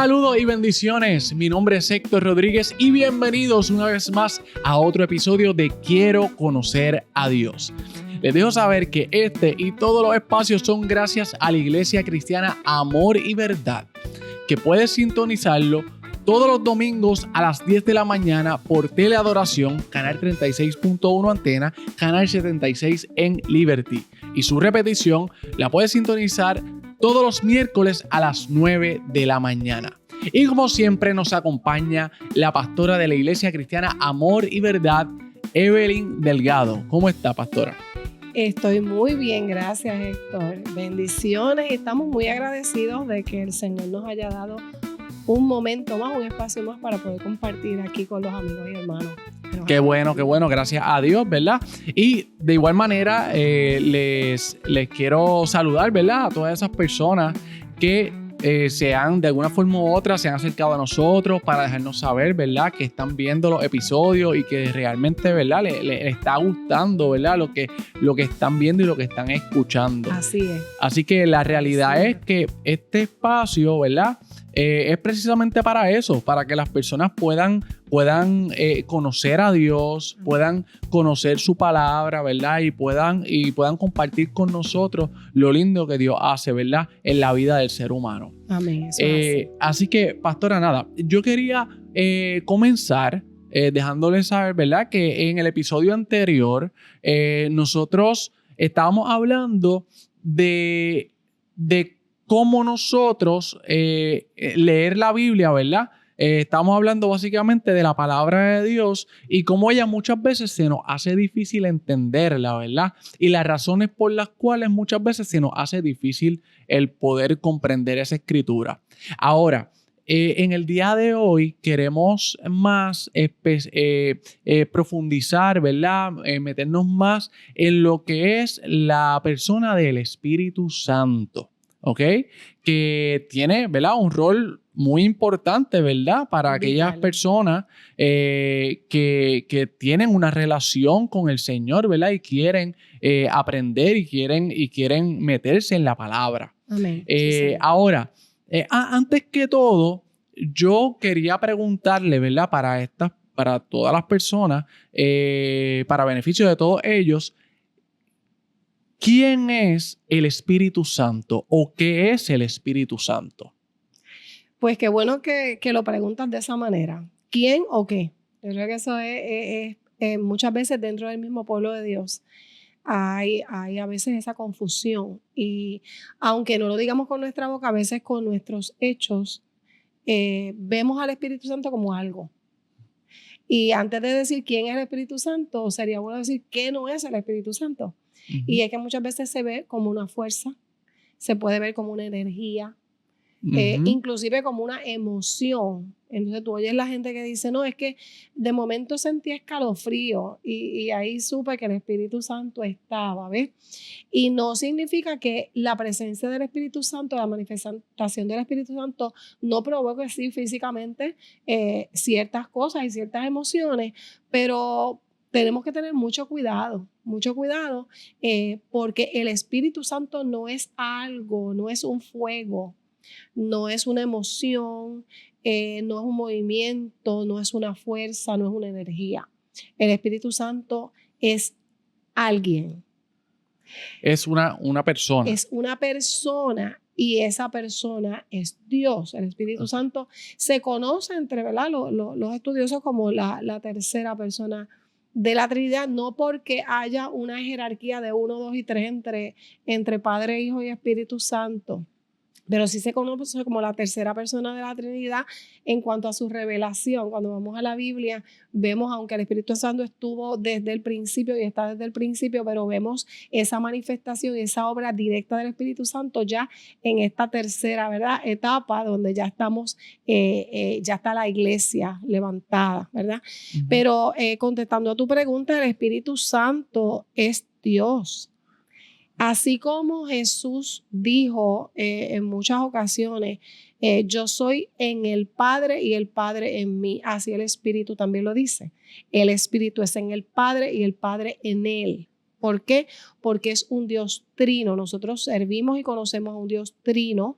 Saludos y bendiciones, mi nombre es Héctor Rodríguez y bienvenidos una vez más a otro episodio de Quiero Conocer a Dios. Les dejo saber que este y todos los espacios son gracias a la Iglesia Cristiana Amor y Verdad, que puedes sintonizarlo todos los domingos a las 10 de la mañana por Teleadoración, canal 36.1 Antena, canal 76 en Liberty. Y su repetición la puedes sintonizar todos los miércoles a las 9 de la mañana. Y como siempre nos acompaña la pastora de la Iglesia Cristiana Amor y Verdad, Evelyn Delgado. ¿Cómo está, pastora? Estoy muy bien, gracias, Héctor. Bendiciones y estamos muy agradecidos de que el Señor nos haya dado un momento más, un espacio más para poder compartir aquí con los amigos y hermanos. Qué bueno, gracias a Dios, ¿verdad? Y de igual manera les quiero saludar, ¿verdad? A todas esas personas que de alguna forma u otra se han acercado a nosotros para dejarnos saber, ¿verdad? Que están viendo los episodios y que realmente, ¿verdad? Les está gustando, ¿verdad? Lo que están viendo y lo que están escuchando. Así es. Así que la realidad es que este espacio, ¿verdad? Es precisamente para eso, para que las personas puedan conocer a Dios, puedan conocer su palabra, ¿verdad? Y puedan compartir con nosotros lo lindo que Dios hace, ¿verdad? En la vida del ser humano. Amén. Así que, pastora, nada, yo quería comenzar dejándoles saber, ¿verdad? Que en el episodio anterior nosotros estábamos hablando de cómo nosotros leer la Biblia, ¿verdad? Estamos hablando básicamente de la palabra de Dios y cómo ella muchas veces se nos hace difícil entenderla, ¿verdad? Y las razones por las cuales muchas veces se nos hace difícil el poder comprender esa escritura. Ahora, en el día de hoy queremos más profundizar, ¿verdad? Meternos más en lo que es la persona del Espíritu Santo. ¿Ok? Que tiene, ¿verdad? Un rol muy importante, ¿verdad? Para aquellas personas que tienen una relación con el Señor, ¿verdad? Y quieren aprender y quieren meterse en la palabra. Amén. Ahora, antes que todo, yo quería preguntarle, ¿verdad? Para todas las personas, para beneficio de todos ellos, ¿quién es el Espíritu Santo o qué es el Espíritu Santo? Pues qué bueno que lo preguntas de esa manera. ¿Quién o qué? Yo creo que eso es muchas veces dentro del mismo pueblo de Dios hay a veces esa confusión. Y aunque no lo digamos con nuestra boca, a veces con nuestros hechos vemos al Espíritu Santo como algo. Y antes de decir quién es el Espíritu Santo, sería bueno decir qué no es el Espíritu Santo. Uh-huh. Y es que muchas veces se ve como una fuerza, se puede ver como una energía, uh-huh. Inclusive como una emoción. Entonces tú oyes la gente que dice, no, es que de momento sentí escalofrío y ahí supe que el Espíritu Santo estaba, ¿ves? Y no significa que la presencia del Espíritu Santo, la manifestación del Espíritu Santo no provoque sí físicamente ciertas cosas y ciertas emociones, pero tenemos que tener mucho cuidado, porque el Espíritu Santo no es algo, no es un fuego, no es una emoción, no es un movimiento, no es una fuerza, no es una energía. El Espíritu Santo es alguien. Es una persona. Es una persona y esa persona es Dios. El Espíritu Santo se conoce entre, ¿verdad? Los estudiosos como la tercera persona de la Trinidad, no porque haya una jerarquía de 1, 2 y 3 entre Padre, Hijo y Espíritu Santo. Pero sí se conoce como la tercera persona de la Trinidad en cuanto a su revelación. Cuando vamos a la Biblia, vemos, aunque el Espíritu Santo estuvo desde el principio y está desde el principio, pero vemos esa manifestación y esa obra directa del Espíritu Santo ya en esta tercera, ¿verdad? Etapa donde ya estamos, ya está la iglesia levantada, ¿verdad? Uh-huh. Pero contestando a tu pregunta, el Espíritu Santo es Dios. Así como Jesús dijo en muchas ocasiones, yo soy en el Padre y el Padre en mí, así el Espíritu también lo dice. El Espíritu es en el Padre y el Padre en él. ¿Por qué? Porque es un Dios trino. Nosotros servimos y conocemos a un Dios trino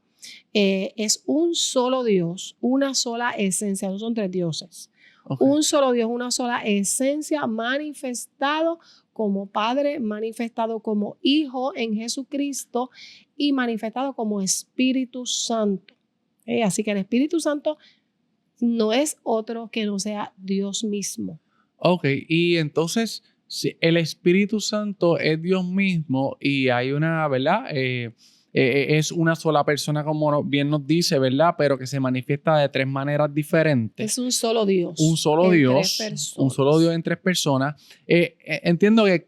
es un solo Dios, una sola esencia, no son tres dioses. Okay. Un solo Dios, una sola esencia manifestado como Padre, manifestado como Hijo en Jesucristo y manifestado como Espíritu Santo. Así que el Espíritu Santo no es otro que no sea Dios mismo. Ok, y entonces si el Espíritu Santo es Dios mismo y hay una, ¿verdad? Es una sola persona, como bien nos dice, ¿verdad? Pero que se manifiesta de tres maneras diferentes. Es un solo Dios. Un solo Dios. Un solo Dios en tres personas. Entiendo que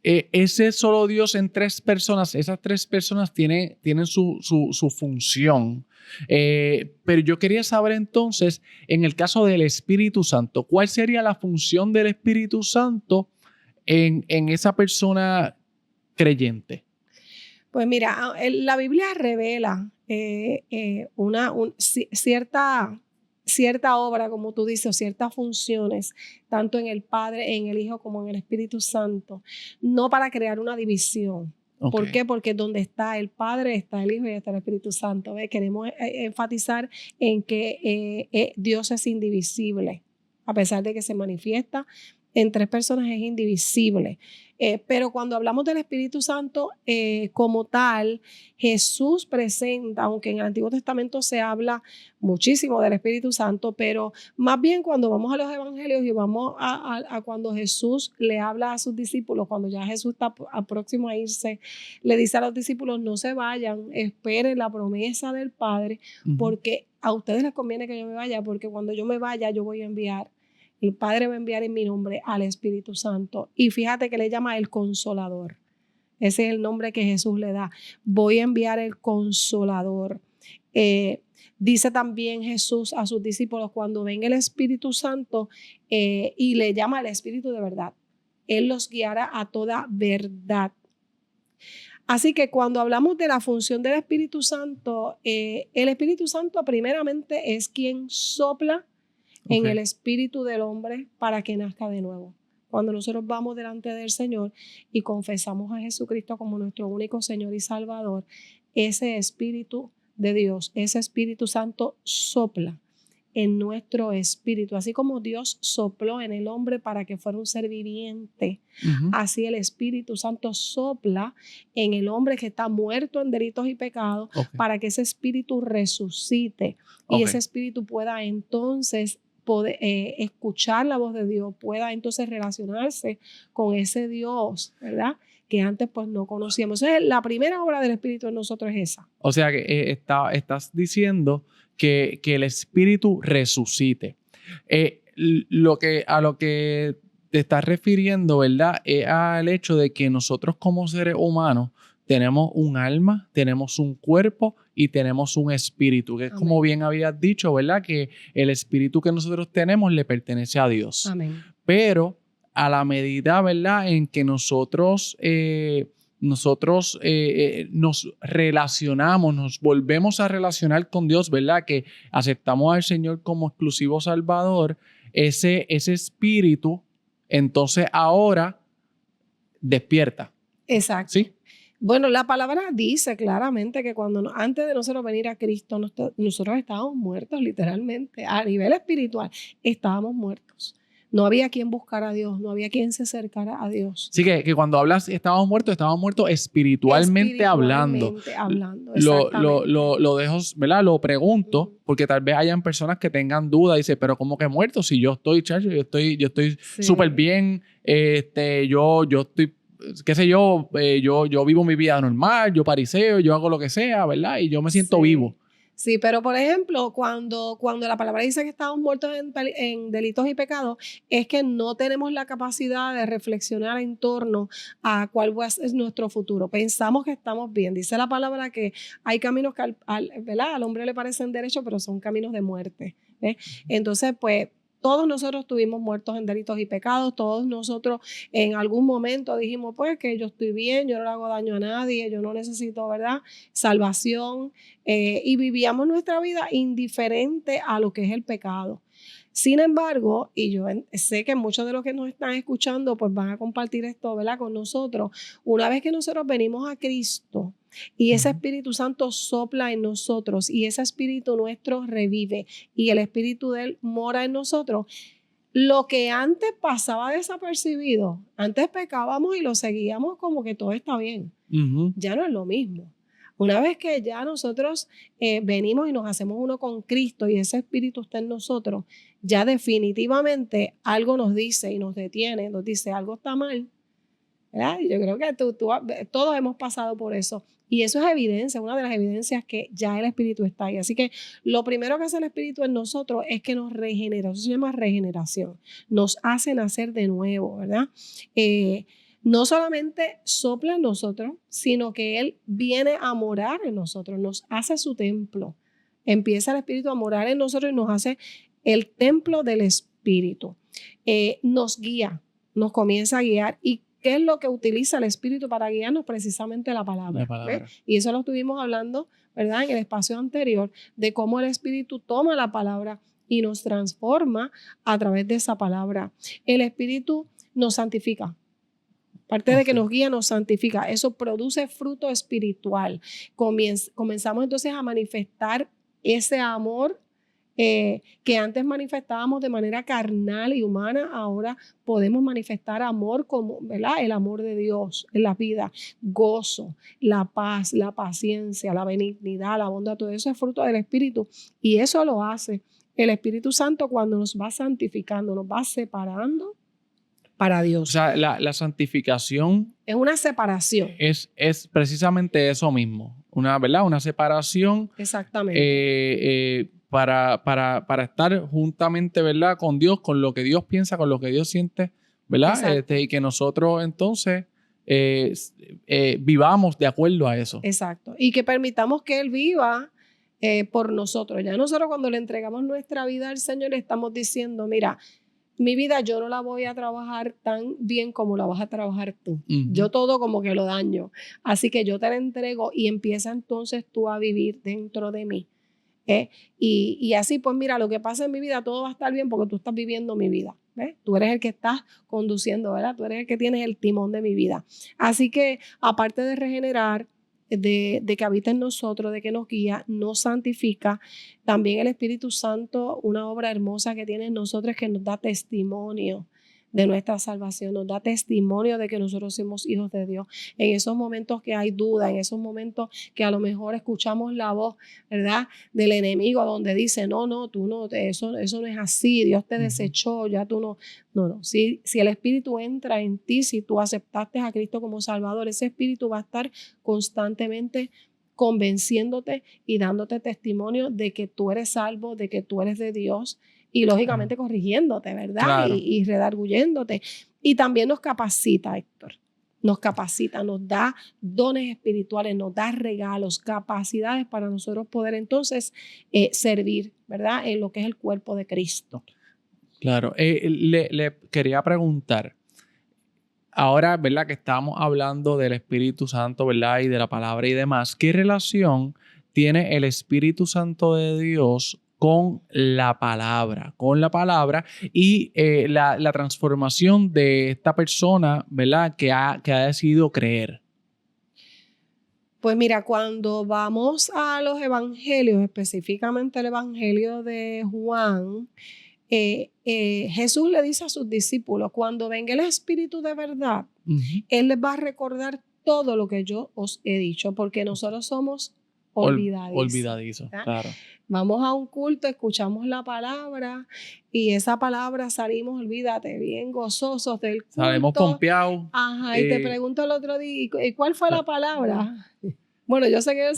ese solo Dios en tres personas, esas tres personas tienen su función. Pero yo quería saber entonces, en el caso del Espíritu Santo, ¿cuál sería la función del Espíritu Santo en esa persona creyente? Pues mira, la Biblia revela cierta obra, como tú dices, o ciertas funciones, tanto en el Padre, en el Hijo, como en el Espíritu Santo, no para crear una división. Okay. ¿Por qué? Porque donde está el Padre, está el Hijo y está el Espíritu Santo. Queremos enfatizar en que Dios es indivisible, a pesar de que se manifiesta en tres personas, es indivisible. Pero cuando hablamos del Espíritu Santo como tal, Jesús presenta, aunque en el Antiguo Testamento se habla muchísimo del Espíritu Santo, pero más bien cuando vamos a los evangelios y vamos a cuando Jesús le habla a sus discípulos, cuando ya Jesús está próximo a irse, le dice a los discípulos, no se vayan, esperen la promesa del Padre, porque a ustedes les conviene que yo me vaya, porque cuando yo me vaya yo voy a enviar. El Padre va a enviar en mi nombre al Espíritu Santo. Y fíjate que le llama el Consolador. Ese es el nombre que Jesús le da. Voy a enviar el Consolador. Dice también Jesús a sus discípulos cuando venga el Espíritu Santo y le llama al Espíritu de verdad. Él los guiará a toda verdad. Así que cuando hablamos de la función del Espíritu Santo, el Espíritu Santo primeramente es quien sopla en el espíritu del hombre para que nazca de nuevo. Cuando nosotros vamos delante del Señor y confesamos a Jesucristo como nuestro único Señor y Salvador, ese espíritu de Dios, ese Espíritu Santo sopla en nuestro espíritu. Así como Dios sopló en el hombre para que fuera un ser viviente, así el Espíritu Santo sopla en el hombre que está muerto en delitos y pecados para que ese espíritu resucite y ese espíritu pueda entonces poder escuchar la voz de Dios, pueda entonces relacionarse con ese Dios, ¿verdad? Que antes pues no conocíamos. Entonces, la primera obra del Espíritu en nosotros es esa. O sea que estás diciendo que el Espíritu resucite. A lo que te estás refiriendo, ¿verdad? Es al hecho de que nosotros como seres humanos tenemos un alma, tenemos un cuerpo y tenemos un espíritu, que es como bien habías dicho, ¿verdad? Que el espíritu que nosotros tenemos le pertenece a Dios. Amén. Pero a la medida, ¿verdad?, en que nosotros nos relacionamos, nos volvemos a relacionar con Dios, ¿verdad? Que aceptamos al Señor como exclusivo Salvador, ese espíritu, entonces ahora despierta. Exacto. ¿Sí? Bueno, la palabra dice claramente que antes de nosotros venir a Cristo, nosotros estábamos muertos literalmente, a nivel espiritual, estábamos muertos. No había quien buscara a Dios, no había quien se acercara a Dios. Sí, que cuando hablas estábamos muertos espiritualmente hablando. Lo dejo, ¿verdad? Lo pregunto, porque tal vez hayan personas que tengan dudas y dicen, pero ¿cómo que muerto? Si yo estoy, chacho, yo estoy súper bien, yo estoy, qué sé yo, yo vivo mi vida normal, yo pariseo, yo hago lo que sea, ¿verdad? Y yo me siento vivo. Sí, pero por ejemplo, cuando la palabra dice que estamos muertos en delitos y pecados, es que no tenemos la capacidad de reflexionar en torno a cuál es nuestro futuro. Pensamos que estamos bien. Dice la palabra que hay caminos que ¿verdad? Al hombre le parecen derechos, pero son caminos de muerte. Entonces, pues, todos nosotros estuvimos muertos en delitos y pecados, todos nosotros en algún momento dijimos, pues, que yo estoy bien, yo no le hago daño a nadie, yo no necesito, ¿verdad?, salvación, y vivíamos nuestra vida indiferente a lo que es el pecado. Sin embargo, y yo sé que muchos de los que nos están escuchando, pues van a compartir esto, ¿verdad?, con nosotros. Una vez que nosotros venimos a Cristo, y ese Espíritu Santo sopla en nosotros y ese Espíritu nuestro revive y el Espíritu de Él mora en nosotros, lo que antes pasaba desapercibido, antes pecábamos y lo seguíamos como que todo está bien, ya no es lo mismo. Una vez que ya nosotros venimos y nos hacemos uno con Cristo y ese Espíritu está en nosotros, ya definitivamente algo nos dice y nos detiene, nos dice algo está mal, ¿verdad? Y yo creo que todos hemos pasado por eso. Y eso es evidencia, una de las evidencias que ya el Espíritu está ahí. Así que lo primero que hace el Espíritu en nosotros es que nos regenera. Eso se llama regeneración. Nos hace nacer de nuevo, ¿verdad? No solamente sopla en nosotros, sino que Él viene a morar en nosotros, nos hace su templo. Empieza el Espíritu a morar en nosotros y nos hace el templo del Espíritu. Nos guía, nos comienza a guiar. ¿Y qué es lo que utiliza el Espíritu para guiarnos? Precisamente la palabra. La palabra. Y eso lo estuvimos hablando, ¿verdad? En el espacio anterior, de cómo el Espíritu toma la palabra y nos transforma a través de esa palabra. El Espíritu nos santifica. Parte de que nos guía, nos santifica. Eso produce fruto espiritual. Comenzamos entonces a manifestar ese amor que antes manifestábamos de manera carnal y humana. Ahora podemos manifestar amor como, ¿verdad? El amor de Dios en la vida, gozo, la paz, la paciencia, la benignidad, la bondad, todo eso es fruto del Espíritu. Y eso lo hace el Espíritu Santo cuando nos va santificando, nos va separando para Dios. O sea, la santificación es una separación. Es precisamente eso mismo, ¿verdad? Una separación. Exactamente. Para estar juntamente, ¿verdad? Con Dios, con lo que Dios piensa, con lo que Dios siente, ¿verdad? Y que nosotros entonces vivamos de acuerdo a eso. Exacto. Y que permitamos que Él viva por nosotros. Ya nosotros cuando le entregamos nuestra vida al Señor le estamos diciendo, mira, mi vida yo no la voy a trabajar tan bien como la vas a trabajar tú. Yo todo como que lo daño. Así que yo te la entrego y empieza entonces tú a vivir dentro de mí. Y así pues mira, lo que pasa en mi vida todo va a estar bien porque tú estás viviendo mi vida. ¿Ves? Tú eres el que estás conduciendo, ¿verdad? Tú eres el que tienes el timón de mi vida. Así que aparte de regenerar, de que habita en nosotros, de que nos guía, nos santifica, también el Espíritu Santo, una obra hermosa que tiene en nosotros es que nos da testimonio de nuestra salvación, nos da testimonio de que nosotros somos hijos de Dios. En esos momentos que hay duda, en esos momentos que a lo mejor escuchamos la voz, ¿verdad?, del enemigo donde dice, no, tú no, eso no es así, Dios te desechó, ya tú no. No. Si el Espíritu entra en ti, si tú aceptaste a Cristo como Salvador, ese Espíritu va a estar constantemente convenciéndote y dándote testimonio de que tú eres salvo, de que tú eres de Dios y lógicamente corrigiéndote, ¿verdad? Claro. Y redarguyéndote. Y también nos capacita, Héctor. Nos capacita, nos da dones espirituales, nos da regalos, capacidades para nosotros poder entonces servir, ¿verdad? En lo que es el cuerpo de Cristo. Claro. Le quería preguntar, ahora, ¿verdad? Que estamos hablando del Espíritu Santo, ¿verdad? Y de la palabra y demás. ¿Qué relación tiene el Espíritu Santo de Dios con la palabra? Con la palabra y la transformación de esta persona, ¿verdad? Que ha decidido creer. Pues mira, cuando vamos a los evangelios, específicamente el evangelio de Juan, Jesús le dice a sus discípulos, cuando venga el Espíritu de verdad, Él les va a recordar todo lo que yo os he dicho, porque nosotros somos olvidadizos, claro. Vamos a un culto, escuchamos la palabra y esa palabra salimos, olvídate, bien gozosos del culto. Salimos pompeados. Ajá, y te pregunto el otro día, ¿y cuál fue la palabra? Bueno, yo sé que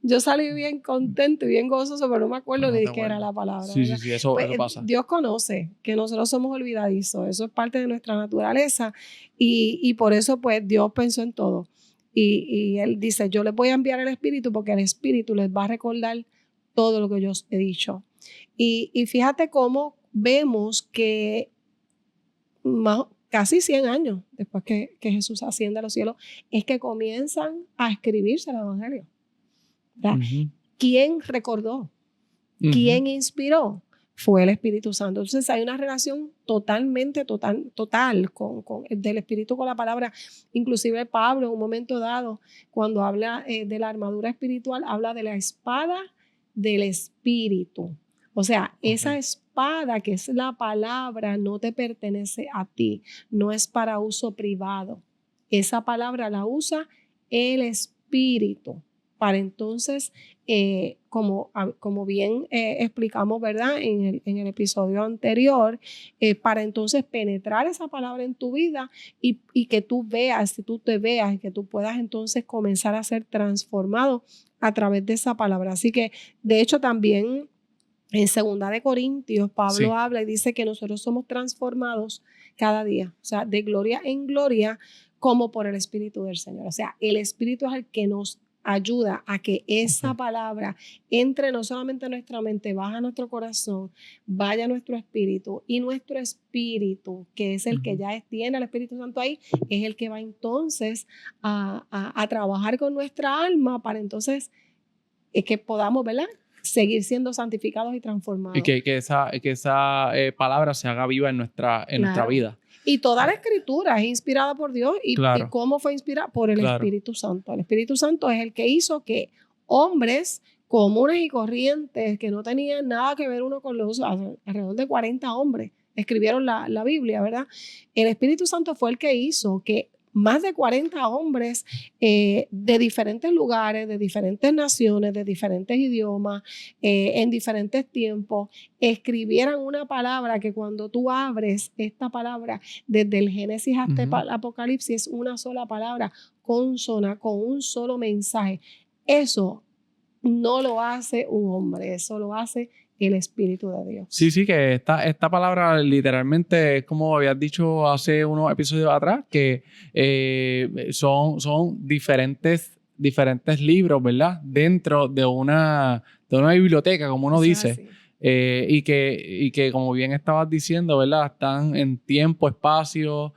yo salí bien contento y bien gozoso, pero no me acuerdo de qué era la palabra. Sí, eso pasa. Dios conoce que nosotros somos olvidadizos, eso es parte de nuestra naturaleza y por eso pues Dios pensó en todo. Y Él dice, yo les voy a enviar el Espíritu porque el Espíritu les va a recordar todo lo que yo os he dicho. Y fíjate cómo vemos que casi 100 años después que Jesús asciende a los cielos, es que comienzan a escribirse el Evangelio. ¿Quién recordó? ¿Quién inspiró? fue el Espíritu Santo. Entonces hay una relación total del Espíritu con la palabra. Inclusive Pablo, en un momento dado, cuando habla de la armadura espiritual, habla de la espada del Espíritu. O sea, esa espada que es la palabra no te pertenece a ti, no es para uso privado. Esa palabra la usa el Espíritu para entonces, como bien explicamos, ¿verdad? En el episodio anterior, para entonces penetrar esa palabra en tu vida y que tú veas, que tú te veas y que tú puedas entonces comenzar a ser transformado a través de esa palabra. Así que, de hecho, también en 2 de Corintios, Pablo habla y dice que nosotros somos transformados cada día, o sea, de gloria en gloria, como por el Espíritu del Señor. O sea, el Espíritu es el que nos ayuda a que esa palabra entre no solamente a nuestra mente, baja a nuestro corazón, vaya a nuestro espíritu, y nuestro espíritu, que es el que ya tiene al Espíritu Santo ahí, es el que va entonces a trabajar con nuestra alma para entonces que podamos, ¿verdad?, seguir siendo santificados y transformados. Y que esa palabra se haga viva en nuestra vida. Y toda la escritura es inspirada por Dios. ¿Y cómo fue inspirada? Por el Espíritu Santo. El Espíritu Santo es el que hizo que hombres comunes y corrientes que no tenían nada que ver uno con los otros, alrededor de 40 hombres escribieron la Biblia, ¿verdad? El Espíritu Santo fue el que hizo que más de 40 hombres de diferentes lugares, de diferentes naciones, de diferentes idiomas, en diferentes tiempos, escribieran una palabra que cuando tú abres esta palabra, desde el Génesis hasta el Apocalipsis, es una sola palabra, consona, con un solo mensaje. Eso no lo hace un hombre, eso lo hace el Espíritu de Dios. Sí, que esta palabra literalmente es como habías dicho hace unos episodios atrás, que son diferentes libros, ¿verdad? Dentro de una biblioteca, como uno dice. Y que como bien estabas diciendo, ¿verdad? Están en tiempo, espacio,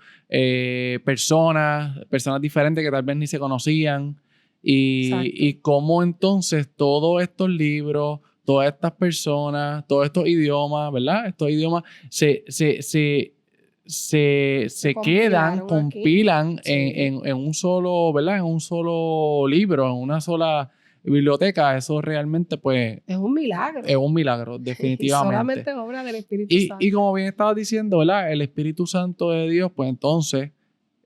personas diferentes que tal vez ni se conocían. Y cómo entonces todos estos libros, todas estas personas, todos estos idiomas, ¿verdad? Estos idiomas se quedan, compilan en un solo, ¿verdad? En un solo libro, en una sola biblioteca. Eso realmente, pues, es un milagro. Es un milagro, definitivamente. Solamente obra del Espíritu Santo. Y como bien estabas diciendo, ¿verdad? El Espíritu Santo de Dios, pues entonces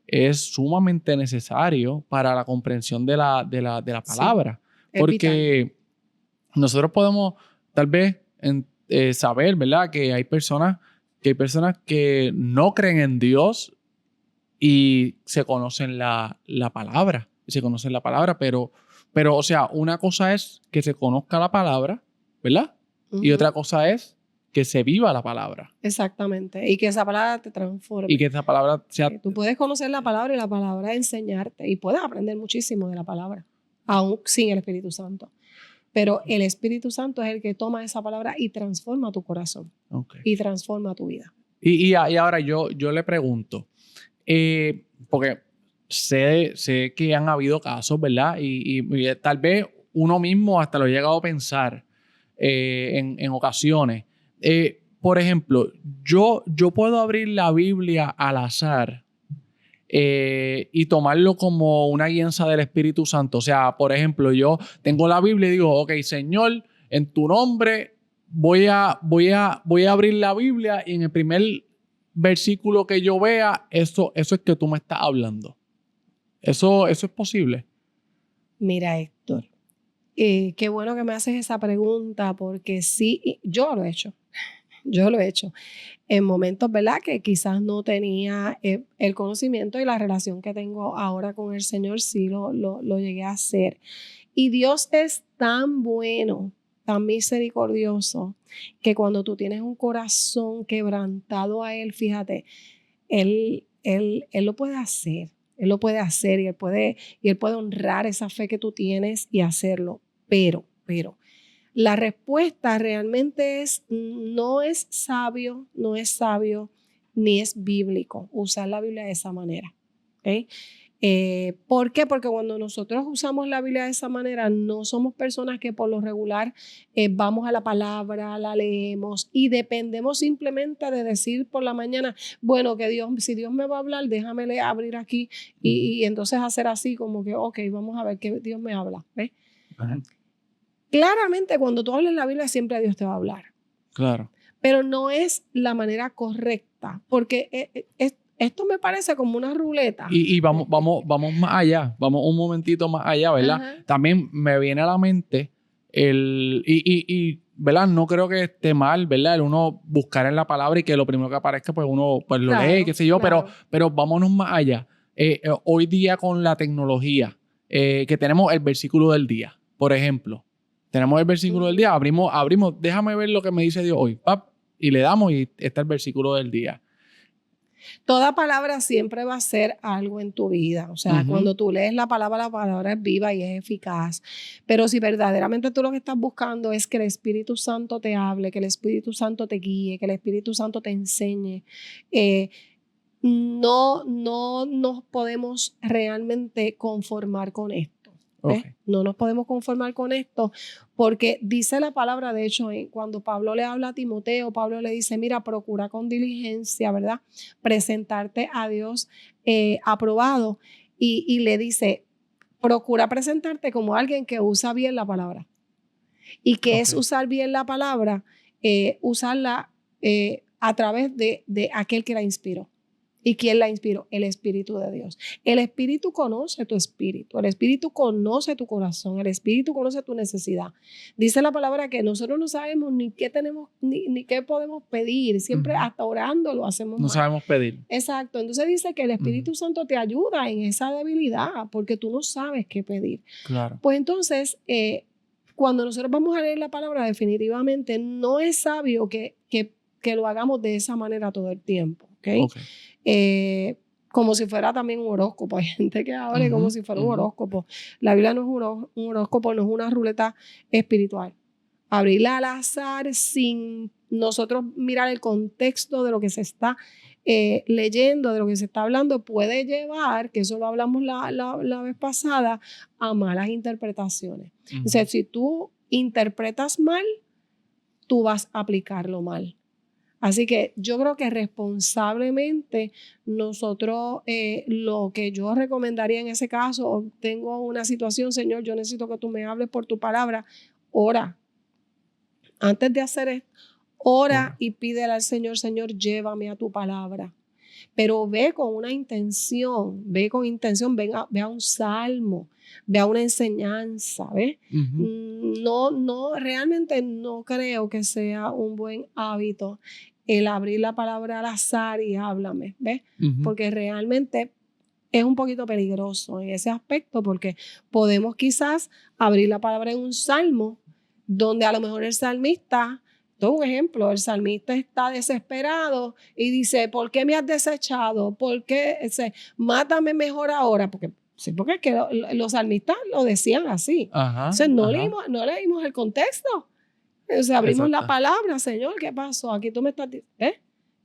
es sumamente necesario para la comprensión de la palabra. Porque nosotros podemos tal vez saber, ¿verdad?, que hay personas que no creen en Dios y se conocen la palabra. Pero, o sea, una cosa es que se conozca la palabra, ¿verdad? Y otra cosa es que se viva la palabra. Exactamente. Y que esa palabra te transforme. Y que esa palabra sea... Tú puedes conocer la palabra y la palabra enseñarte. Y puedes aprender muchísimo de la palabra, aún sin el Espíritu Santo. Pero el Espíritu Santo es el que toma esa palabra y transforma tu corazón. Y transforma tu vida. Y ahora yo le pregunto, porque sé que han habido casos, ¿verdad? Y tal vez uno mismo hasta lo ha llegado a pensar en ocasiones. Por ejemplo, yo puedo abrir la Biblia al azar y tomarlo como una guianza del Espíritu Santo. O sea, por ejemplo, yo tengo la Biblia y digo, ok, Señor, en tu nombre voy a abrir la Biblia y en el primer versículo que yo vea, eso es que tú me estás hablando. ¿Eso es posible? Mira, Héctor, qué bueno que me haces esa pregunta, porque sí, yo lo he hecho. Yo lo he hecho en momentos, ¿verdad?, que quizás no tenía el conocimiento, y la relación que tengo ahora con el Señor sí lo llegué a hacer. Y Dios es tan bueno, tan misericordioso, que cuando tú tienes un corazón quebrantado a Él, fíjate, Él lo puede hacer. Él lo puede hacer y Él puede honrar esa fe que tú tienes y hacerlo. Pero la respuesta realmente no es sabio, ni es bíblico usar la Biblia de esa manera. ¿Okay? ¿Por qué? Porque cuando nosotros usamos la Biblia de esa manera, no somos personas que por lo regular vamos a la palabra, la leemos y dependemos simplemente de decir por la mañana, bueno, que Dios, si Dios me va a hablar, déjame abrir aquí y entonces hacer así como que, ok, vamos a ver que Dios me habla. ¿Ves? Claramente cuando tú hablas la Biblia siempre Dios te va a hablar. Claro. Pero no es la manera correcta, porque esto me parece como una ruleta. Y vamos más allá, vamos un momentito más allá, ¿verdad? Ajá. También me viene a la mente ¿verdad? No creo que esté mal, ¿verdad? El uno buscar en la palabra y que lo primero que aparezca, pues uno pues lo lee, qué sé yo, claro. pero vámonos más allá. Hoy día con la tecnología, que tenemos el versículo del día, por ejemplo. Tenemos el versículo del día, abrimos, déjame ver lo que me dice Dios hoy, ¡pap! Y le damos y está el versículo del día. Toda palabra siempre va a ser algo en tu vida. O sea, cuando tú lees la palabra es viva y es eficaz. Pero si verdaderamente tú lo que estás buscando es que el Espíritu Santo te hable, que el Espíritu Santo te guíe, que el Espíritu Santo te enseñe, no nos podemos realmente conformar con esto. Okay. No nos podemos conformar con esto porque dice la palabra, de hecho, cuando Pablo le habla a Timoteo, Pablo le dice, mira, procura con diligencia, ¿verdad? Presentarte a Dios aprobado y le dice, procura presentarte como alguien que usa bien la palabra. ¿Y qué es usar bien la palabra? Usarla a través de aquel que la inspiró. ¿Y quién la inspiró? El Espíritu de Dios. El Espíritu conoce tu espíritu. El Espíritu conoce tu corazón. El Espíritu conoce tu necesidad. Dice la palabra que nosotros no sabemos ni qué tenemos, ni qué podemos pedir. Siempre hasta orando lo hacemos mal. No sabemos pedir. Exacto. Entonces dice que el Espíritu Santo te ayuda en esa debilidad porque tú no sabes qué pedir. Claro. Pues entonces, cuando nosotros vamos a leer la palabra, definitivamente no es sabio que lo hagamos de esa manera todo el tiempo. ¿Okay? Como si fuera también un horóscopo. Hay gente que habla como si fuera un horóscopo. La Biblia no es un horóscopo, no es una ruleta espiritual. Abrirla al azar sin nosotros mirar el contexto de lo que se está leyendo, de lo que se está hablando, puede llevar, que eso lo hablamos la vez pasada, a malas interpretaciones. O sea, si tú interpretas mal, tú vas a aplicarlo mal. Así que yo creo que responsablemente nosotros, lo que yo recomendaría en ese caso, tengo una situación, Señor, yo necesito que tú me hables por tu palabra, ora. Antes de hacer esto, ora y pídele al Señor, Señor, llévame a tu palabra. Pero ve con una intención, ve a un salmo, ve a una enseñanza, ¿ves? No, realmente no creo que sea un buen hábito el abrir la palabra al azar y háblame, ¿ves? Porque realmente es un poquito peligroso en ese aspecto porque podemos quizás abrir la palabra en un salmo donde a lo mejor el salmista, todo un ejemplo, el salmista está desesperado y dice, ¿por qué me has desechado? ¿Por qué? Mátame mejor ahora, porque es que los salmistas lo decían así. Entonces no leímos el contexto. O sea, abrimos la palabra, Señor, ¿qué pasó? Aquí tú me estás diciendo,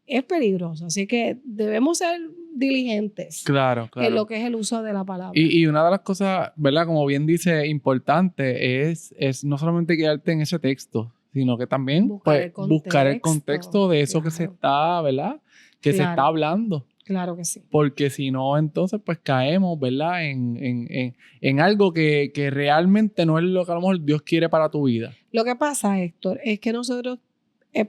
es peligroso, así que debemos ser diligentes en lo que es el uso de la palabra. Y una de las cosas, ¿verdad? Como bien dice, importante es no solamente quedarte en ese texto, sino que también buscar el contexto de eso que se está, ¿verdad? Que se está hablando. Claro que sí. Porque si no, entonces pues caemos, ¿verdad? En algo que realmente no es lo que a lo mejor Dios quiere para tu vida. Lo que pasa, Héctor, es que nosotros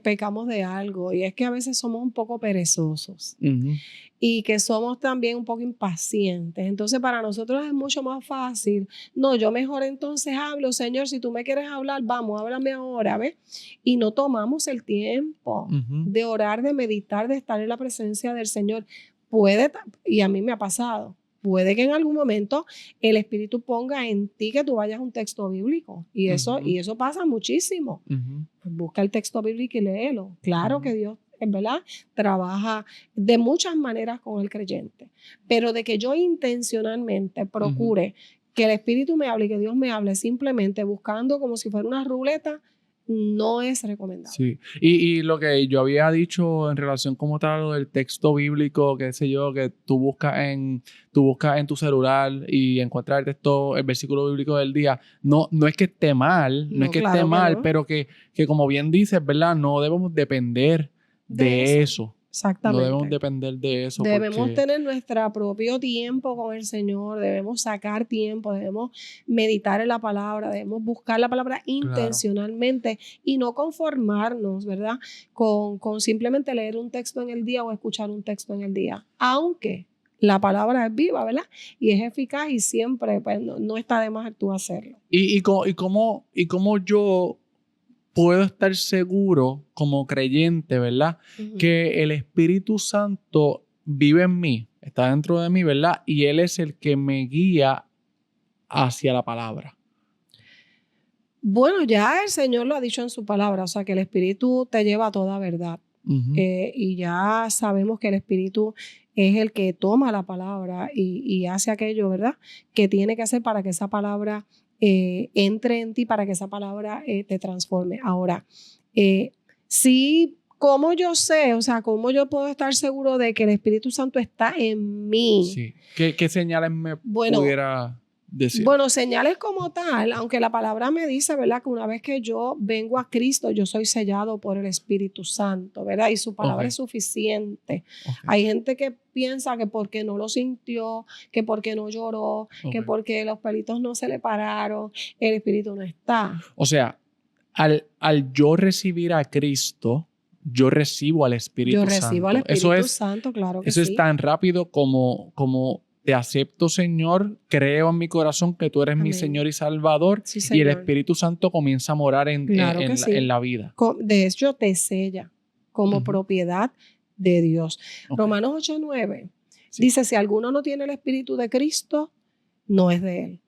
pecamos de algo y es que a veces somos un poco perezosos y que somos también un poco impacientes. Entonces para nosotros es mucho más fácil. No, yo mejor entonces hablo, Señor, si tú me quieres hablar, vamos, háblame ahora, ¿ves? Y no tomamos el tiempo de orar, de meditar, de estar en la presencia del Señor. Y a mí me ha pasado, puede que en algún momento el Espíritu ponga en ti que tú vayas a un texto bíblico. Y eso pasa muchísimo. Pues busca el texto bíblico y léelo. Claro que Dios, en verdad, trabaja de muchas maneras con el creyente. Pero de que yo intencionalmente procure que el Espíritu me hable y que Dios me hable simplemente buscando como si fuera una ruleta, no es recomendable. Sí, y lo que yo había dicho en relación como tal lo del texto bíblico, qué sé yo, que tú buscas en tu celular y encuentras el texto, el versículo bíblico del día, no es que esté mal, no es No, que esté claro que mal, no. pero que como bien dices, ¿verdad? No debemos depender De de eso. eso. No debemos Exactamente. depender de eso Debemos porque, tener nuestro propio tiempo con el Señor, debemos sacar tiempo, debemos meditar en la palabra, debemos buscar la palabra claro, intencionalmente y no conformarnos, ¿verdad? Con simplemente leer un texto en el día o escuchar un texto en el día. Aunque la palabra es viva, ¿verdad? Y es eficaz y siempre pues, no está de más tú hacerlo. y cómo yo puedo estar seguro como creyente, ¿verdad? Ujú. Que el Espíritu Santo vive en mí, está dentro de mí, ¿verdad? Y Él es el que me guía hacia la palabra. Bueno, ya el Señor lo ha dicho en su palabra, o sea que el Espíritu te lleva a toda verdad. Ujú. Y ya sabemos que el Espíritu es el que toma la palabra y hace aquello, ¿verdad? Que tiene que hacer para que esa palabra entre en ti, para que esa palabra te transforme. Ahora, sí, ¿cómo yo sé? O sea, ¿cómo yo puedo estar seguro de que el Espíritu Santo está en mí? Sí. ¿Qué señales me Bueno, pudiera decir? bueno, señales como tal, aunque la palabra me dice, ¿verdad? Que una vez que yo vengo a Cristo, yo soy sellado por el Espíritu Santo, ¿verdad? Y su palabra Ok, es suficiente. ok, Hay gente que piensa que porque no lo sintió, que porque no lloró, que ok. porque los pelitos no se le pararon, el Espíritu no está. O sea, al yo recibir a Cristo, yo recibo al Yo Espíritu recibo al Santo. Espíritu Santo, claro que Eso es sí. tan rápido como te acepto, Señor, creo en mi corazón que tú eres mi Amén. Señor y Salvador, Sí, y el Señor. Espíritu Santo comienza a morar Claro que en sí. la vida. De hecho, te sella como Ujú. propiedad de Dios. Ok, Romanos 8:9 sí, dice, si alguno no tiene el Espíritu de Cristo, no es de él.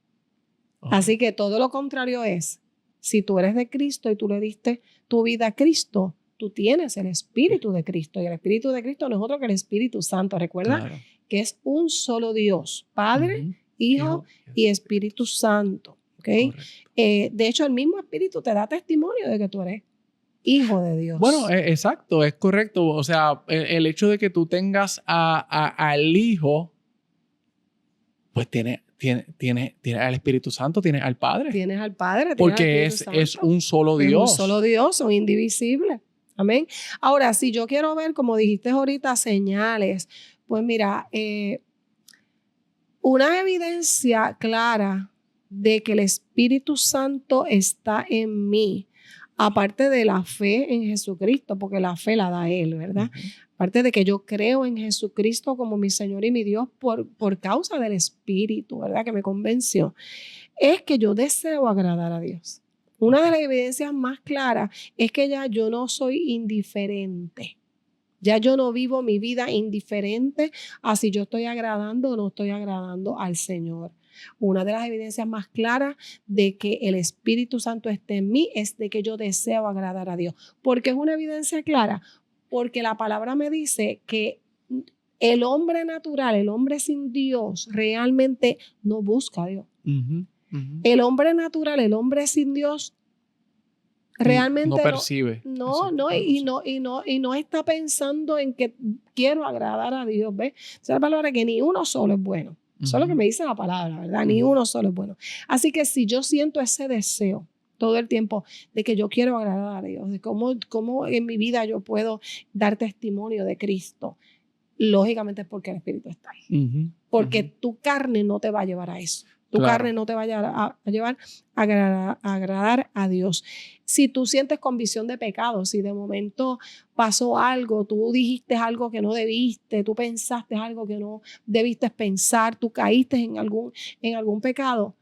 ok, Así que todo lo contrario es, si tú eres de Cristo y tú le diste tu vida a Cristo, tú tienes el Espíritu de Cristo. Y el Espíritu de Cristo no es otro que el Espíritu Santo. Recuerda claro. que es un solo Dios, Padre, Ujú. Hijo y Espíritu Santo. ¿Ok? Correcto. De hecho, el mismo Espíritu te da testimonio de que tú eres hijo de Bueno, Dios. exacto, es correcto. O sea, el hecho de que tú tengas al Hijo, pues tiene al Espíritu Santo, tiene al Padre, Tienes al Padre, tienes al porque Espíritu es Santo. un solo Es un Dios. solo Dios, son indivisibles. Amén. Ahora, si yo quiero ver, como dijiste ahorita, señales, pues mira, una evidencia clara de que el Espíritu Santo está en mí, aparte de la fe en Jesucristo, porque la fe la da Él, ¿verdad? Ujú. Aparte de que yo creo en Jesucristo como mi Señor y mi Dios por causa del Espíritu, ¿verdad? Que me convenció, es que yo deseo agradar a Dios. Una de las evidencias más claras es que ya yo no soy indiferente. Ya yo no vivo mi vida indiferente a si yo estoy agradando o no estoy agradando al Señor. Una de las evidencias más claras de que el Espíritu Santo esté en mí es de que yo deseo agradar a Dios. ¿Por qué es una evidencia clara? Porque la palabra me dice que el hombre natural, el hombre sin Dios, realmente no busca a Dios. Ujú, ujú. El hombre natural, el hombre sin Dios, realmente No percibe. no, ese no, tipo de y cosas. no, y no, y no está pensando en que quiero agradar a Dios, ¿ves? Esa es la palabra que ni uno solo es bueno. Eso es lo que me dice la palabra, ¿verdad? Ni Ujú. uno solo es bueno. Así que si yo siento ese deseo todo el tiempo de que yo quiero agradar a Dios, de cómo en mi vida yo puedo dar testimonio de Cristo, lógicamente es porque el Espíritu está ahí. Ujú, Porque ujú. tu carne no te va a llevar a eso. Tu Claro. carne no te va a llevar a agradar a Dios. Si tú sientes convicción de pecado, si de momento pasó algo, tú dijiste algo que no debiste, tú pensaste algo que no debiste pensar, tú caíste en algún pecado,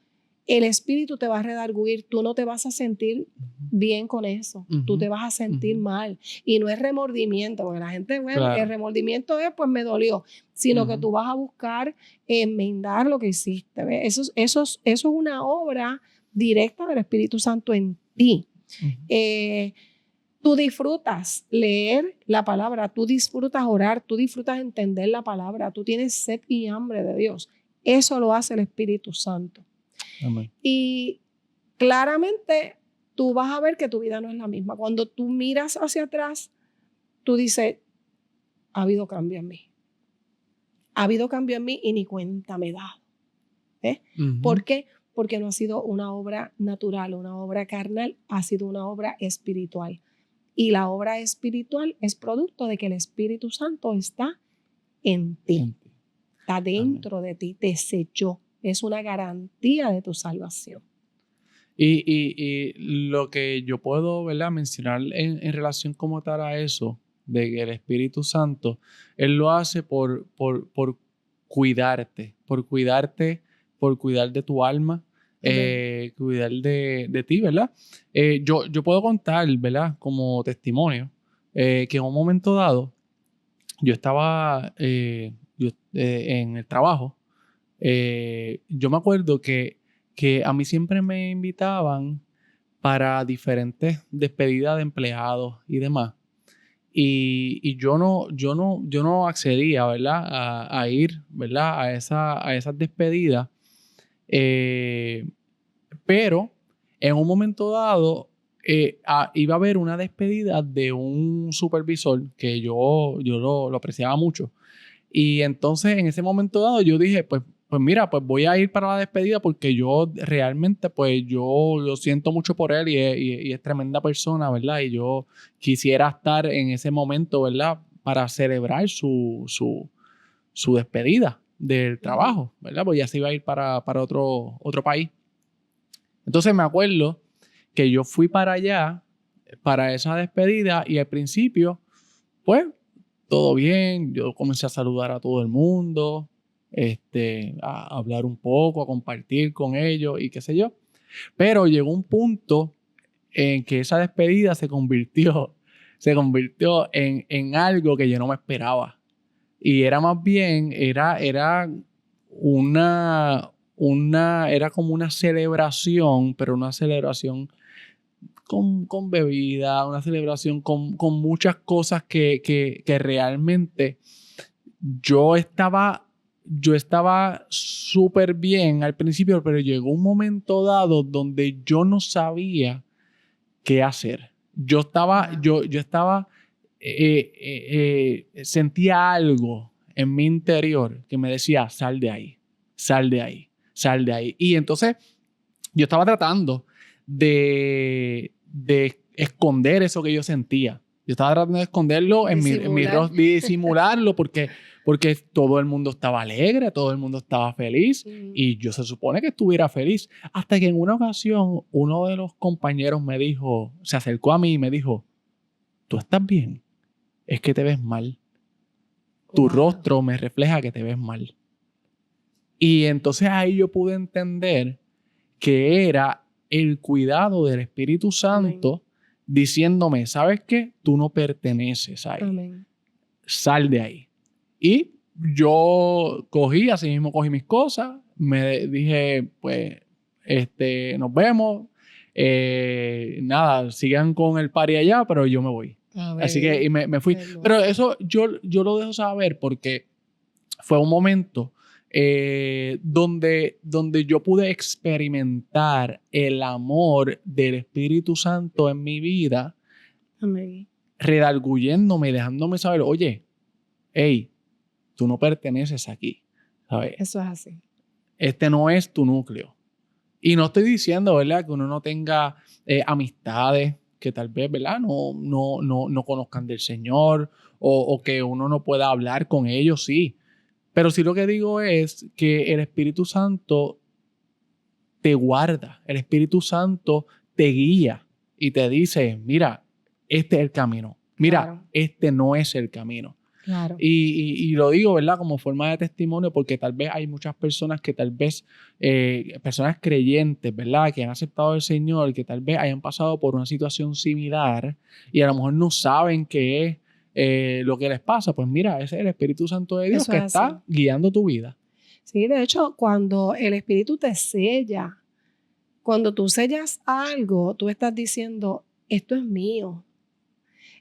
el Espíritu te va a redarguir, tú no te vas a sentir bien con eso, tú te vas a sentir Ujú. mal. Y no es remordimiento, porque la gente, bueno, el Claro. remordimiento es, pues me dolió, sino que Ujú. tú vas a buscar enmendar lo que hiciste. ¿Ves? Eso es una obra directa del Espíritu Santo en ti. Ujú. Tú disfrutas leer la palabra, tú disfrutas orar, tú disfrutas entender la palabra, tú tienes sed y hambre de Dios. Eso lo hace el Espíritu Santo. Amén. Y claramente tú vas a ver que tu vida no es la misma. Cuando tú miras hacia atrás, tú dices, ha habido cambio en mí. Ha habido cambio en mí y ni cuenta me he dado. ¿Por qué? Porque no ha sido una obra natural, una obra carnal, ha sido una obra espiritual. Y la obra espiritual es producto de que el Espíritu Santo está en ti, está dentro de ti, te selló. Es una garantía de tu salvación. Y lo que yo puedo, ¿verdad?, mencionar en relación como tal a eso, de que el Espíritu Santo, Él lo hace por cuidarte, por cuidar de tu alma, cuidar de ti, ¿verdad? Yo puedo contar, ¿verdad?, como testimonio, que en un momento dado, yo estaba en el trabajo. Yo me acuerdo que a mí siempre me invitaban para diferentes despedidas de empleados y demás. Y yo no accedía, ¿verdad?, a ir, ¿verdad?, a esas despedidas. Pero en un momento dado iba a haber una despedida de un supervisor que yo lo apreciaba mucho. Y entonces en ese momento dado yo dije, pues mira, pues voy a ir para la despedida porque yo realmente, pues yo lo siento mucho por él y es tremenda persona, ¿verdad? Y yo quisiera estar en ese momento, ¿verdad?, para celebrar su despedida del trabajo, ¿verdad? Pues ya se iba a ir para otro país. Entonces me acuerdo que yo fui para allá, para esa despedida, y al principio, pues, todo bien. Yo comencé a saludar a todo el mundo, a hablar un poco, a compartir con ellos y qué sé yo. Pero llegó un punto en que esa despedida se convirtió en algo que yo no me esperaba. Y era más bien, era era como una celebración, pero una celebración con bebida, una celebración con muchas cosas que realmente yo estaba súper bien al principio, pero llegó un momento dado donde yo no sabía qué hacer. Yo estaba sentía algo en mi interior que me decía, sal de ahí, sal de ahí, sal de ahí. Y entonces yo estaba tratando de esconder eso que yo sentía. Yo estaba tratando de esconderlo en mi rostro, y disimularlo porque todo el mundo estaba alegre, todo el mundo estaba feliz y yo se supone que estuviera feliz. Hasta que en una ocasión uno de los compañeros se acercó a mí y me dijo, ¿tú estás bien? Es que te ves mal. Tu rostro me refleja que te ves mal. Y entonces ahí yo pude entender que era el cuidado del Espíritu Santo diciéndome, ¿sabes qué? Tú no perteneces ahí. Amén. Sal de ahí. Y yo así mismo cogí mis cosas, me dije, pues, nos vemos. Nada, sigan con el party allá, pero yo me voy. Así que y me fui. Pero eso yo lo dejo saber porque fue un momento donde yo pude experimentar el amor del Espíritu Santo en mi vida. Amén. Redarguyéndome y dejándome saber, oye, hey, tú no perteneces aquí, ¿sabes? Eso es así. Este no es tu núcleo. Y no estoy diciendo, ¿verdad?, que uno no tenga amistades que tal vez, ¿verdad?, no conozcan del Señor o que uno no pueda hablar con ellos, sí. Pero sí lo que digo es que el Espíritu Santo te guarda, el Espíritu Santo te guía y te dice, mira, este es el camino. Mira, claro, este no es el camino. Claro. Y lo digo, ¿verdad?, como forma de testimonio porque tal vez hay muchas personas que tal vez, personas creyentes, ¿verdad?, que han aceptado al Señor, que tal vez hayan pasado por una situación similar y a lo mejor no saben qué es lo que les pasa. Pues mira, ese es el Espíritu Santo de Dios que está guiando tu vida. Sí, de hecho, cuando el Espíritu te sella, cuando tú sellas algo, tú estás diciendo, esto es mío.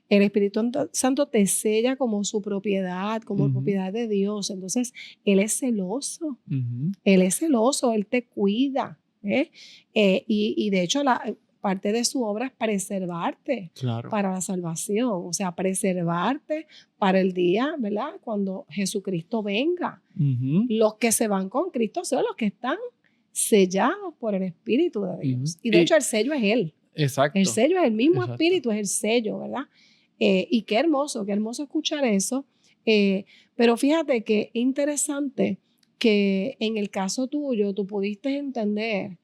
El Espíritu Santo te sella como su propiedad, como propiedad de Dios. Entonces, Él es celoso. Él es celoso, Él te cuida. Y de hecho, parte de su obra es preservarte Claro. para la salvación, o sea, preservarte para el día, ¿verdad? Cuando Jesucristo venga. Ujú. Los que se van con Cristo son los que están sellados por el Espíritu de Dios. Ujú. Y de hecho el sello es Él. Exacto. El sello es el mismo Exacto. Espíritu, es el sello, ¿verdad? Y qué hermoso escuchar eso. Pero fíjate que interesante que en el caso tuyo tú pudiste entender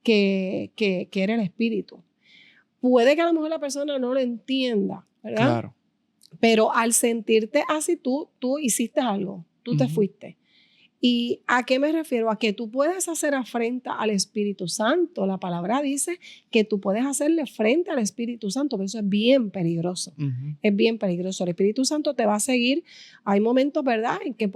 que era el Espíritu. Puede que a lo mejor la persona no lo entienda, ¿verdad? Claro. Pero al sentirte así, tú hiciste algo, tú te Ujú. fuiste. ¿Y a qué me refiero? A que tú puedes hacer afrenta al Espíritu Santo. La palabra dice que tú puedes hacerle frente al Espíritu Santo, pero eso es bien peligroso. Ujú. Es bien peligroso. El Espíritu Santo te va a seguir. Hay momentos, ¿verdad?, en que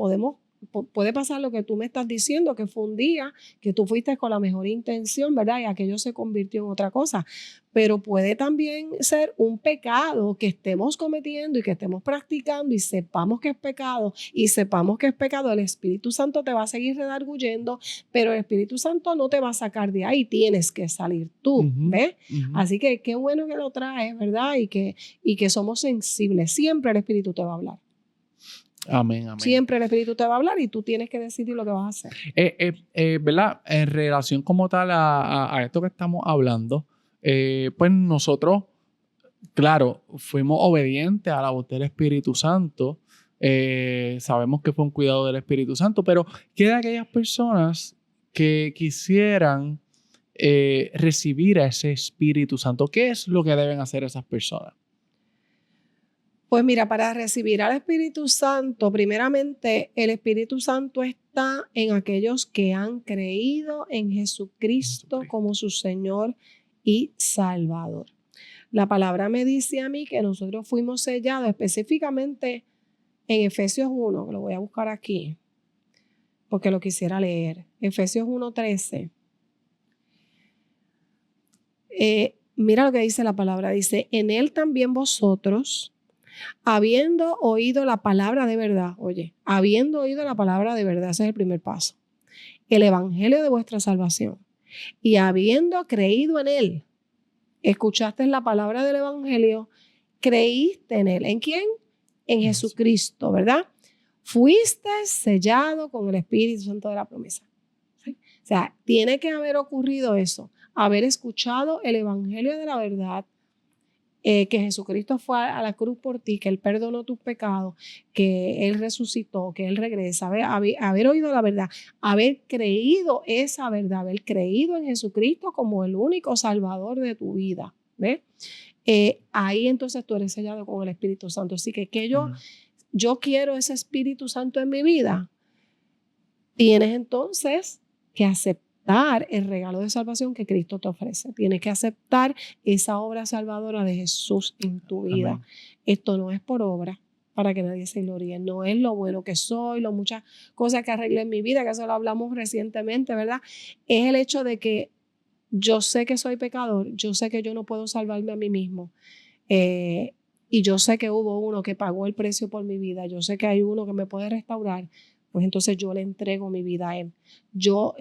puede pasar lo que tú me estás diciendo, que fue un día que tú fuiste con la mejor intención, ¿verdad? Y aquello se convirtió en otra cosa. Pero puede también ser un pecado que estemos cometiendo y que estemos practicando y sepamos que es pecado y sepamos que es pecado. El Espíritu Santo te va a seguir redarguyendo, pero el Espíritu Santo no te va a sacar de ahí. Tienes que salir tú, Ujú. ¿ves? Ujú. Así que qué bueno que lo traes, ¿verdad? Y que somos sensibles. Siempre el Espíritu te va a hablar. Amén, amén. Siempre el Espíritu te va a hablar y tú tienes que decidir lo que vas a hacer. ¿Verdad? En relación como tal a esto que estamos hablando, pues nosotros, claro, fuimos obedientes a la voz del Espíritu Santo. Sabemos que fue un cuidado del Espíritu Santo, pero ¿qué de aquellas personas que quisieran recibir a ese Espíritu Santo? ¿Qué es lo que deben hacer esas personas? Pues mira, para recibir al Espíritu Santo, primeramente el Espíritu Santo está en aquellos que han creído en Jesucristo como su Señor y Salvador. La palabra me dice a mí que nosotros fuimos sellados específicamente en Efesios 1, que lo voy a buscar aquí, porque lo quisiera leer. Efesios 1:13. Mira lo que dice la palabra. Dice, en él también vosotros, habiendo oído la palabra de verdad, oye, habiendo oído la palabra de verdad, ese es el primer paso, el evangelio de vuestra salvación, y habiendo creído en él, escuchaste la palabra del evangelio, creíste en él. ¿En quién? En Jesucristo, ¿verdad? Fuiste sellado con el Espíritu Santo de la promesa. ¿Sí? O sea, tiene que haber ocurrido eso, haber escuchado el evangelio de la verdad, que Jesucristo fue a la cruz por ti, que Él perdonó tus pecados, que Él resucitó, que Él regresa, haber oído la verdad, haber creído esa verdad, haber creído en Jesucristo como el único salvador de tu vida. ¿Ves? Ahí entonces tú eres sellado con el Espíritu Santo. Así que yo quiero ese Espíritu Santo en mi vida. Tienes entonces que aceptar el regalo de salvación que Cristo te ofrece. Tienes que aceptar esa obra salvadora de Jesús en tu vida. Amén. Esto no es por obra para que nadie se gloríe. No es lo bueno que soy, muchas cosas que arreglé en mi vida, que eso lo hablamos recientemente, ¿verdad? Es el hecho de que yo sé que soy pecador, yo sé que yo no puedo salvarme a mí mismo. Y yo sé que hubo uno que pagó el precio por mi vida. Yo sé que hay uno que me puede restaurar. Pues entonces yo le entrego mi vida a Él. Yo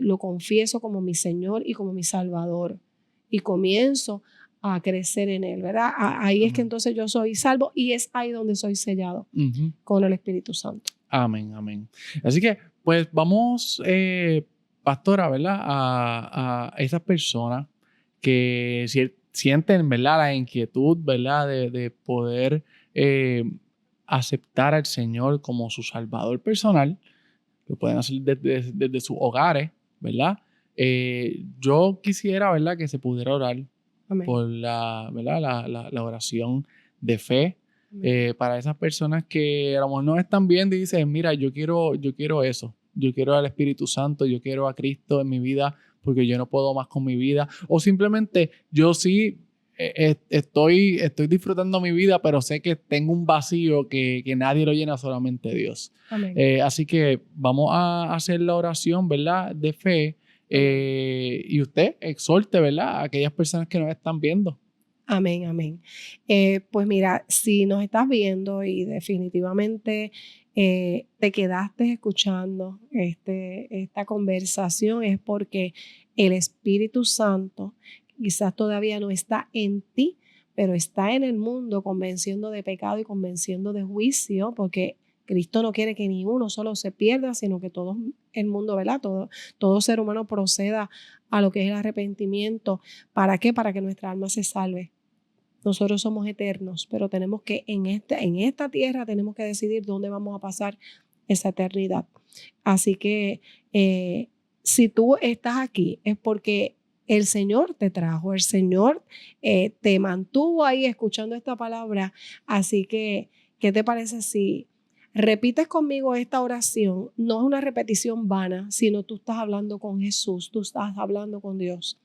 lo confieso como mi Señor y como mi Salvador. Y comienzo a crecer en Él, ¿verdad? Ahí es que entonces yo soy salvo y es ahí donde soy sellado Ujú. con el Espíritu Santo. Amén, amén. Así que, pues vamos, pastora, ¿verdad? A esas personas que sienten, ¿verdad? La inquietud, ¿verdad? De poder aceptar al Señor como su Salvador personal. Lo pueden hacer desde sus hogares, ¿verdad? Yo quisiera, ¿verdad? Que se pudiera orar Amén. por ¿verdad? La oración de fe. Para esas personas que a lo mejor no están viendo y dicen, mira, yo quiero eso, yo quiero al Espíritu Santo, yo quiero a Cristo en mi vida porque yo no puedo más con mi vida, o simplemente yo sí estoy disfrutando mi vida, pero sé que tengo un vacío que nadie lo llena, solamente Dios. Amén. Así que vamos a hacer la oración, ¿verdad? De fe, y usted exhorte, ¿verdad? A aquellas personas que nos están viendo. Amén, amén. Pues mira, si nos estás viendo y definitivamente te quedaste escuchando esta conversación, es porque el Espíritu Santo quizás todavía no está en ti, pero está en el mundo convenciendo de pecado y convenciendo de juicio, porque Cristo no quiere que ni uno solo se pierda, sino que todo el mundo, ¿verdad? Todo ser humano proceda a lo que es el arrepentimiento. ¿Para qué? Para que nuestra alma se salve. Nosotros somos eternos, pero tenemos que en esta tierra tenemos que decidir dónde vamos a pasar esa eternidad. Así que si tú estás aquí es porque el Señor te trajo, el Señor te mantuvo ahí escuchando esta palabra. Así que, ¿qué te parece si repites conmigo esta oración? No es una repetición vana, sino tú estás hablando con Jesús, tú estás hablando con Dios.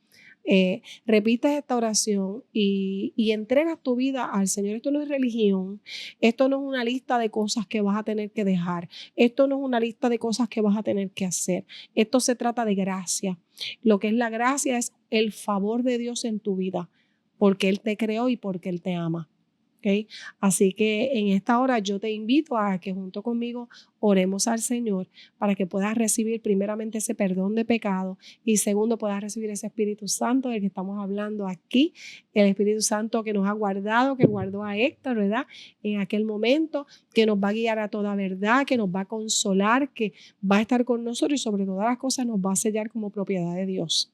Repites esta oración y entregas tu vida al Señor. Esto no es religión, esto no es una lista de cosas que vas a tener que dejar, esto no es una lista de cosas que vas a tener que hacer. Esto se trata de gracia. Lo que es la gracia es el favor de Dios en tu vida, porque Él te creó y porque Él te ama. ¿Okay? Así que en esta hora yo te invito a que junto conmigo oremos al Señor para que puedas recibir primeramente ese perdón de pecado y segundo puedas recibir ese Espíritu Santo del que estamos hablando aquí, el Espíritu Santo que nos ha guardado, que guardó a Héctor, ¿verdad? En aquel momento, que nos va a guiar a toda verdad, que nos va a consolar, que va a estar con nosotros y sobre todas las cosas nos va a sellar como propiedad de Dios.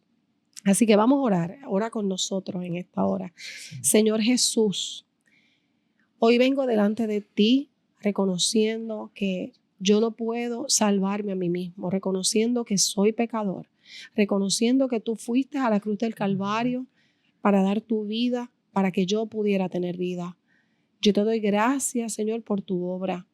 Así que vamos a orar, ora con nosotros en esta hora. Señor Jesús, hoy vengo delante de ti reconociendo que yo no puedo salvarme a mí mismo, reconociendo que soy pecador, reconociendo que tú fuiste a la cruz del Calvario para dar tu vida, para que yo pudiera tener vida. Yo te doy gracias, Señor, por tu obra.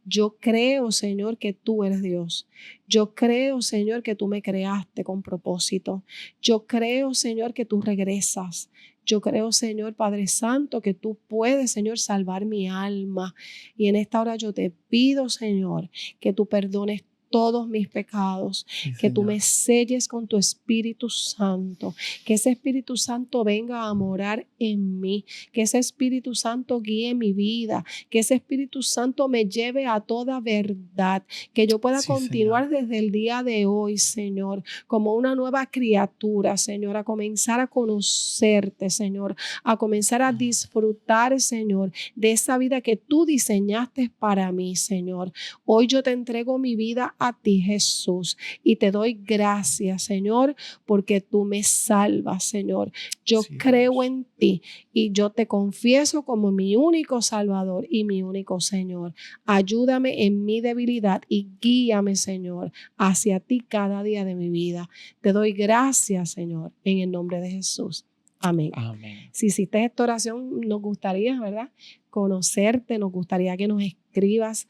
Yo creo, Señor, que tú eres Dios. Yo creo, Señor, que tú me creaste con propósito. Yo creo, Señor, que tú regresas. Yo creo, Señor Padre Santo, que tú puedes, Señor, salvar mi alma. Y en esta hora yo te pido, Señor, que tú perdones todos mis pecados, sí, que tú me selles con tu Espíritu Santo, que ese Espíritu Santo venga a morar en mí, que ese Espíritu Santo guíe mi vida, que ese Espíritu Santo me lleve a toda verdad, que yo pueda continuar desde el día de hoy, Señor, como una nueva criatura, Señor, a comenzar a conocerte, Señor, a comenzar a disfrutar, Señor, de esa vida que tú diseñaste para mí, Señor. Hoy yo te entrego mi vida a ti, Jesús, y te doy gracias, Señor, porque tú me salvas, Señor. Yo creo en ti y yo te confieso como mi único Salvador y mi único Señor. Ayúdame en mi debilidad y guíame, Señor, hacia ti cada día de mi vida. Te doy gracias, Señor, en el nombre de Jesús. Amén. Amén. Si hiciste esta oración, nos gustaría, ¿verdad?, conocerte, nos gustaría que nos escribas,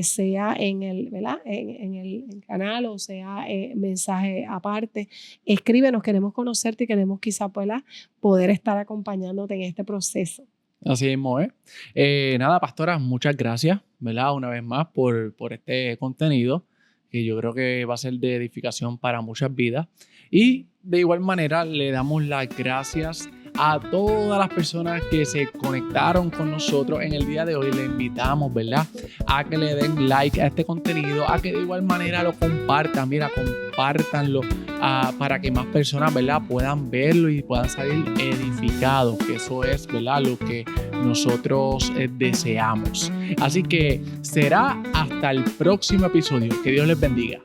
sea en el, ¿verdad?, en el canal o sea mensaje aparte. Escríbenos, queremos conocerte y queremos quizá poder estar acompañándote en este proceso. Así mismo, nada, pastora, muchas gracias, ¿verdad?, una vez más por este contenido que yo creo que va a ser de edificación para muchas vidas. Y de igual manera le damos las gracias a todas las personas que se conectaron con nosotros en el día de hoy. Le invitamos, ¿verdad?, a que le den like a este contenido, a que de igual manera lo compartan. Mira, compártanlo para que más personas, ¿verdad?, puedan verlo y puedan salir edificados, que eso es, ¿verdad?, lo que nosotros deseamos. Así que será hasta el próximo episodio. Que Dios les bendiga.